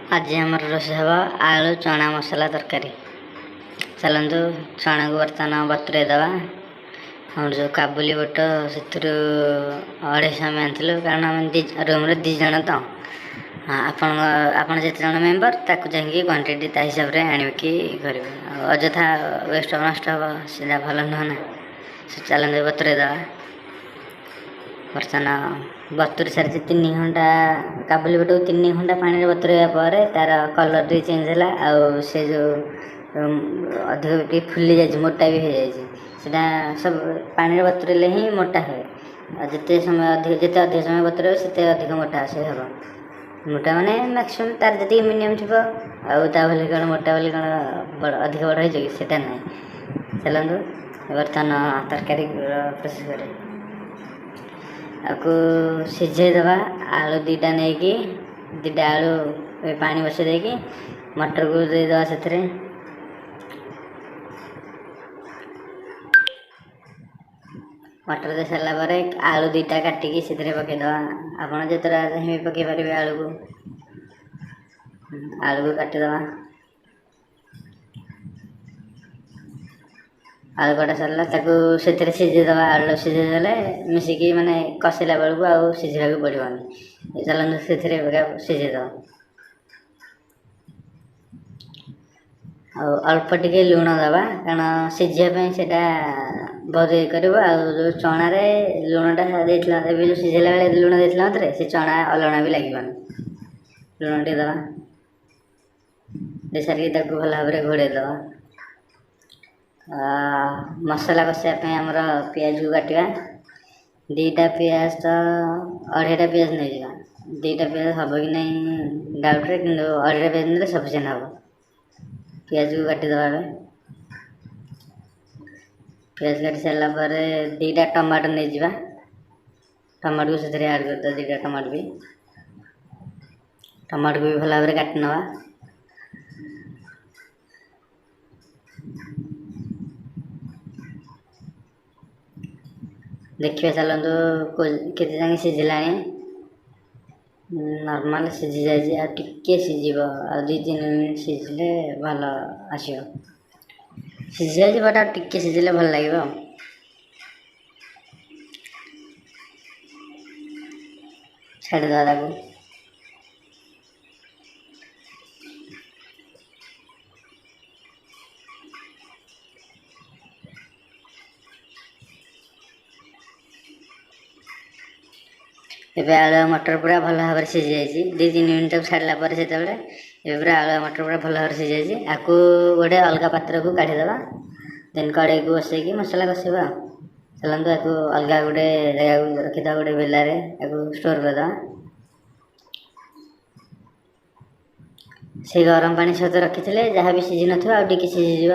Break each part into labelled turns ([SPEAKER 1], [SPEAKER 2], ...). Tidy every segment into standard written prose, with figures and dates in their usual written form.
[SPEAKER 1] आज आमर रोषेई हम आलू चना मसला तरकारी। चलतु चना को बर्तमान बतुरे दवा। हम जो काबुली बुट से 250 आम आनी कारण आम रूम रे 2 जन तो आपन जिते जन मेम्बर ताकू जाकि क्वांटिटी ता हिसाब से आणिकी कर अଯଥା वेस्ट नष्ट हम सीधा भल नुह ना। चलते बतुरे दवा। बर्तमान बतुरी सारी 3 घंटा काबुली बुट 3 घंटा पानी बतुरेवा पर तार कलर टी चेंज है आ से जो अधिक फुली जाए मोटा भी हो जाए सब पानी बतुरेले ही मोटा हुए। जिते समय अधिक समय बतुरे से अधिक मोटा से हम मोटा माने मैक्सिमम तार जी मिनिमम थी आ कौन मोटा बोली कौन अधिक बड़ होटा ना। चलतु बर्तमान तरकारी प्रोसेस कर आपको सीझे दवा। आलू 2टा नहीं कि 2टा आलू पानी बसई देकी मटर को दे दवा से मटर दे सारा पर आलू 2टा काटिकी से पकईदवा। आपड़ जो चाहिए पकई पारे आलू को काटिदवा। आलू कटा सारा से सीझेदवा। आलू सीझेदे मिसिकी माने कषिला बेलू आ सीझा भी पड़ोनी। चलते से सीझेदवा। अल्प टिके लुण दवा कारण सीझापी से बहुत ये कर जो चना लुणटा जो सीझेला बेले लुण देता मत से चना अलणा भी लगे लुण टे दवा। दे सारिकी भल भाव में घोड़े दवा। मसला कषापी आमर पियाज को काटा 2टा पियाज तो 2.5टा पियाज नहीं जा 2टा पियाज हम कि नहीं डाउट्रे कि 2.5टा पियाज नहीं सफिसीयंट हम। पियाज को काटिदवा। पियाज काटी सारा पर 2टा टमाटो नहीं जा टमाटो को से ऐड कर 2टा टमाटो भी भल भाव में काटि नवा। देखिए चलतु के सीझला नॉर्मल सीझी जाए टिके सीझ आ 2-3 मिनट सीझले भल आसो। सीझी जाए बट टिके सीझले भल लगे। छाड़ीदवा ताकू। एबे आलू मटर पूरा भल भाव में सीझी जाए 2-3 मिनट तक छाड़ा पर से पूरा आलू मटर पूरा भल भाव में सीझी जाए। आपको गोटे अलग पात्र को काढ़ीदवा। देन कड़े को बसैकी मसला कषा। चलतु आपको अलग गोटे जगह रखीद गोटे बेलार स्टोर करदे। से गरम पानी सहित रखी जहाँ भी सीझी न टे सीझीज।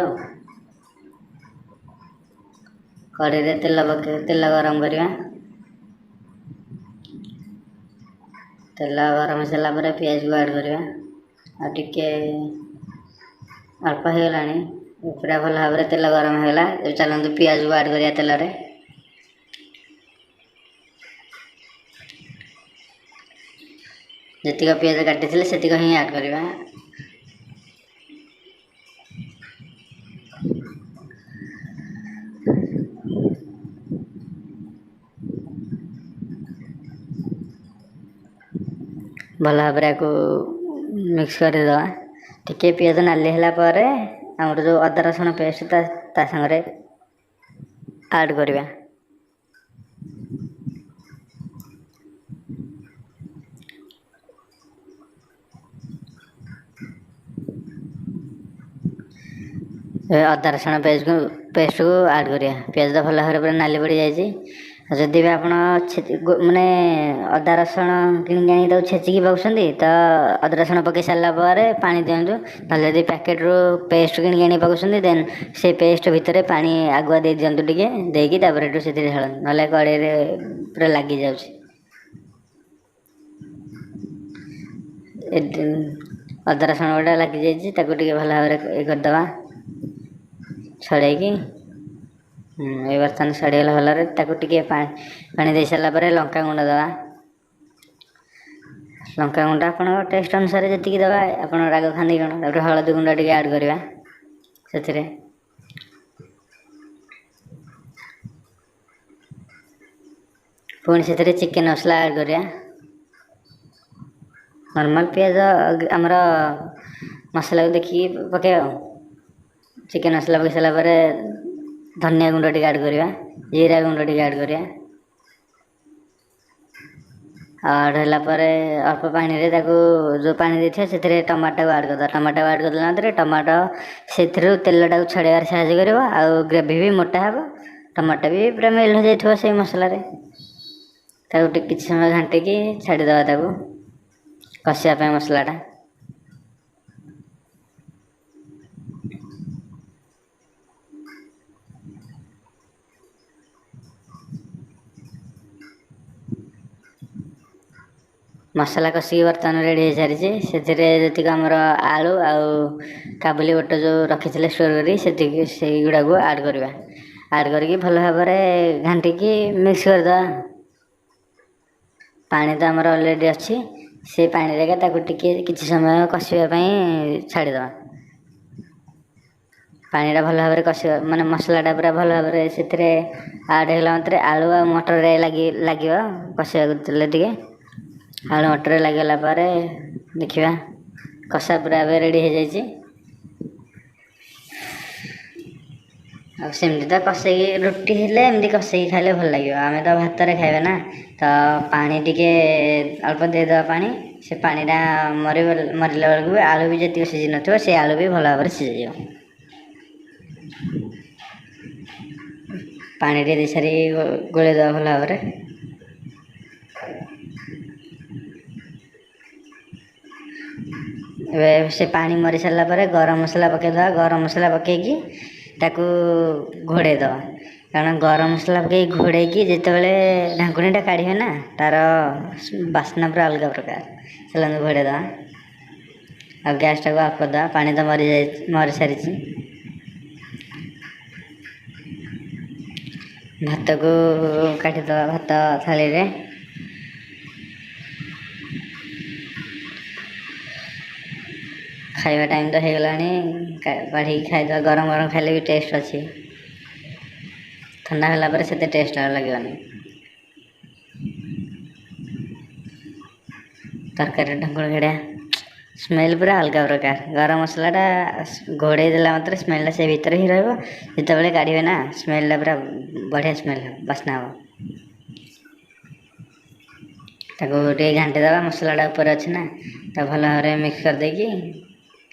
[SPEAKER 1] कड़े तेल गरम करवा। तेल गरम सारा पर पियाज को ऐड करवा। टे अल्प होगला पूरा भल भाव में तेल गरम होगा। चलतु पियाज को ऐड करिया तेल रे। जितक पियाज काटी से ही ऐड करवा। भल भाव में मिक्स करदे। टिके पियाज नाली है आमर जो अदा रसुण पेस्ट ता सागरे ऐड करवा। अदा रसुण पेस्ट को ऐड करिया। पियाज तो भल भाव में नाली पड़ जाए। जदि भी आप माने अदा रसुण कि छेचिकी पकाउछंती तो अदा रसुण पकई सारा पर पानी दिंतु। ना जब पैकेट रू पेस्ट कि पकाउछंती देन से पेस्ट भितर पानी आगुआ दे दिंतु टिके देकी तापर से ढालतु ना कड़े पूरा लगी जाऊँ। अदा रसुण गोटा लगी जाए भल भाव में ये करदे छड़ेकी। ये बर्तमान सड़ीगला भल टे पानी दे सारा लंका गुंड दवा। ଲଙ୍କା ଗୁଣ୍ଡ ଆପଣଙ୍କ ଟେଷ୍ଟ ଅନୁସାରେ ଯେତିକି ଦେବା, ଆପଣ ରାଗ ଖାଆନ୍ତି କ'ଣ। ତାପରେ ହଳଦୀ ଗୁଣ୍ଡ ଟିକେ ଆଡ଼୍ କରିବା ସେଥିରେ। ପୁଣି ସେଥିରେ ଚିକେନ୍ ମସଲା ଆଡ଼୍ କରିବା। ନର୍ମାଲ ପିଆଜ ଆମର ମସଲାକୁ ଦେଖିକି ପକାଇବା ଆଉ। ଚିକେନ୍ ମସଲା ପକାଇ ସାରିଲା ପରେ ଧନିଆ ଗୁଣ୍ଡ ଟିକେ ଆଡ଼୍ କରିବା, ଜିରା ଗୁଣ୍ଡ ଟିକେ ଆଡ଼୍ କରିବା। ଆଡ଼୍ ହେଲା ପରେ ଅଳ୍ପ ପାଣିରେ ତାକୁ ଯେଉଁ ପାଣି ଦେଇଥିବା ସେଥିରେ ଟମାଟୋକୁ ଆଡ଼୍ କରିଦେବା। ଟମାଟୋ ଆଡ଼୍ କରିଦେଲା ମାତ୍ରେ ଟମାଟୋ ସେଥିରୁ ତେଲଟାକୁ ଛଡ଼େଇବାରେ ସାହାଯ୍ୟ କରିବ, ଆଉ ଗ୍ରେଭି ବି ମୋଟା ହେବ। ଟମାଟୋ ବି ପୁରା ମେଲ୍ଟ ହୋଇଯାଇଥିବ ସେଇ ମସଲାରେ। ତାକୁ ଟିକେ କିଛି ସମୟ ଘାଣ୍ଟିକି ଛାଡ଼ିଦେବା ତାକୁ କଷିବା ପାଇଁ ମସଲାଟା। ମସଲା କଷିକି ବର୍ତ୍ତମାନ ରେଡ଼ି ହୋଇସାରିଛି। ସେଥିରେ ଯେତିକି ଆମର ଆଳୁ ଆଉ କାବୁଲି ବୁଟ ଯେଉଁ ରଖିଥିଲେ ଷ୍ଟୋର୍ କରି ସେଇଗୁଡ଼ାକୁ ଆଡ଼୍ କରିବା। ଆଡ଼୍ କରିକି ଭଲ ଭାବରେ ଘାଣ୍ଟିକି ମିକ୍ସ କରିଦେବା। ପାଣି ତ ଆମର ଅଲରେଡ଼ି ଅଛି, ସେ ପାଣିରେ ତାକୁ ଟିକେ କିଛି ସମୟ କଷିବା ପାଇଁ ଛାଡ଼ିଦେବା। ପାଣିଟା ଭଲ ଭାବରେ କଷିବା, ମାନେ ମସଲାଟା ପୁରା ଭଲ ଭାବରେ ସେଥିରେ ଆଡ଼୍ ହେଲା ମାତ୍ରେ ଆଳୁ ଆଉ ମଟରରେ ଲାଗିବ କଷିବାକୁ ଦେଲେ ଟିକେ। ଆଳୁ ମଟରରେ ଲାଗିଗଲା ପରେ ଦେଖିବା କଷା ପୁରା ଏବେ ରେଡ଼ି ହୋଇଯାଇଛି। ଆଉ ସେମିତି ତ କଷେଇକି ରୁଟି ହେଲେ ଏମିତି କଷେଇକି ଖାଇଲେ ଭଲ ଲାଗିବ। ଆମେ ତ ଭାତରେ ଖାଇବା ନା, ତ ପାଣି ଟିକେ ଅଳ୍ପ ଦେଇଦେବା ପାଣି। ସେ ପାଣିଟା ମରିଲା ବେଳକୁ ବି ଆଳୁ ବି ଯେତିକି ସିଝି ନଥିବ ସେ ଆଳୁ ବି ଭଲ ଭାବରେ ସିଝିଯିବ। ପାଣି ଟିକେ ଦେଇ ସାରି ଗୋଳେଇଦେବା ଭଲ ଭାବରେ। ଏବେ ସେ ପାଣି ମରି ସାରିଲା ପରେ ଗରମ ମସଲା ପକାଇଦେବା। ଗରମ ମସଲା ପକାଇକି ତାକୁ ଘୋଡ଼େଇଦେବା, କାରଣ ଗରମ ମସଲା ପକାଇକି ଘୋଡ଼େଇକି ଯେତେବେଳେ ଢାଙ୍କୁଣୀଟା କାଢ଼ିବେ ନା, ତା'ର ବାସ୍ନା ପୁରା ଅଲଗା ପ୍ରକାର। ଚାଲନ୍ତୁ ଘୋଡ଼େଇଦେବା ଆଉ ଗ୍ୟାସ୍ଟାକୁ ଅଫ୍ କରିଦେବା। ପାଣି ତ ମରିସାରିଛି। ଭାତକୁ କାଢ଼ିଦେବା ଭାତ ଥାଳିରେ। ଖାଇବା ଟାଇମ୍ ତ ହେଇଗଲାଣି, ବାଢ଼ିକି ଖାଇଦେବା। ଗରମ ଗରମ ଖାଇଲେ ବି ଟେଷ୍ଟ ଅଛି, ଥଣ୍ଡା ହେଲା ପରେ ସେତେ ଟେଷ୍ଟ ଆଉ ଲାଗିବନି। ତରକାରୀ ଢଙ୍କୁଣି ଘୋଡ଼ା ସ୍ମେଲ୍ ପୁରା ଅଲଗା ପ୍ରକାର। ଗରମ ମସଲାଟା ଘୋଡ଼େଇ ଦେଲା ମାତ୍ରେ ସ୍ମେଲ୍ଟା ସେ ଭିତରେ ହିଁ ରହିବ। ଯେତେବେଳେ କାଢ଼ିବେ ନା ସ୍ମେଲ୍ଟା ପୁରା ବଢ଼ିଆ ସ୍ମେଲ୍ ହେବ, ବାସ୍ନା ହେବ। ତାକୁ ଟିକେ ଘାଣ୍ଟି ଦେବା। ମସଲାଟା ଉପରେ ଅଛି ନା, ତାକୁ ଭଲ ଭାବରେ ମିକ୍ସ କରିଦେଇକି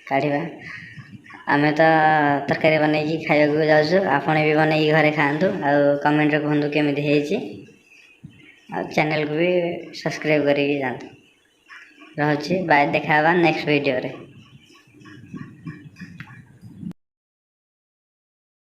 [SPEAKER 1] କାଢ଼ିବା। ଆମେ ତ ତରକାରୀ ବନେଇକି ଖାଇବାକୁ ଯାଉଛୁ, ଆପଣ ବି ବନେଇକି ଘରେ ଖାଆନ୍ତୁ ଆଉ କମେଣ୍ଟରେ କୁହନ୍ତୁ କେମିତି ହେଇଛି। ଆଉ ଚ୍ୟାନେଲକୁ ବି ସବସ୍କ୍ରାଇବ୍ କରିକି ଯାଆନ୍ତୁ। ରହୁଛି, ବାଏ। ଦେଖା ହେବା ନେକ୍ସଟ ଭିଡ଼ିଓରେ।